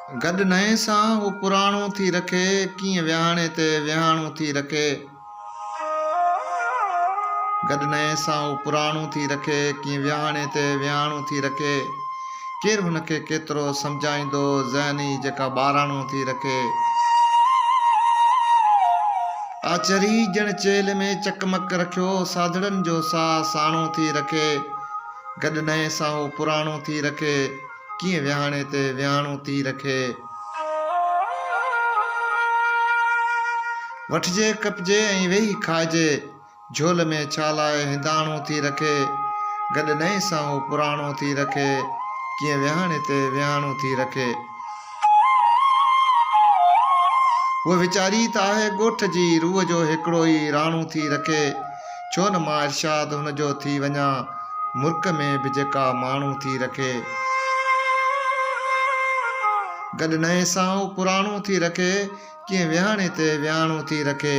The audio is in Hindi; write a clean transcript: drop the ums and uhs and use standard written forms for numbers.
गॾु नए सां हू पुराणो थी रखे, कीअं विहाणे ते विहाणो थी रखे। गॾु नए सां हू पुराणो थी रखे, कीअं विहाणे ते विहाणो थी रखे। केरु हुनखे केतिरो सम्झाईंदो, ज़हनी जेका ॿाराणो थी रखे। आचरी ॼण चेल में चकमक रखियो, साधड़नि जो साह साणो थी रखे। गॾु नए सां हू पुराणो थी रखे, कीअं विहाणे ते विहाणो थी रखे। वठिजे कपिजे ऐं वेही खाइजे, झोल में छालाए हिंदाणो थी रखे। गॾु नए सां हू पुराणो थी रखे, कीअं विहाणे ते विहाणो थी रखे। उहा वीचारी त आहे ॻोठ जी, रूह जो हिकिड़ो ई राणो थी रखे। छो न मां इर्शाद हुनजो थी वञा, मुल्क में बि जेका माण्हू थी रखे। गॾु नए सां हू पुराणो थी रखे, कीअं विहाणे ते विहाणो थी रखे।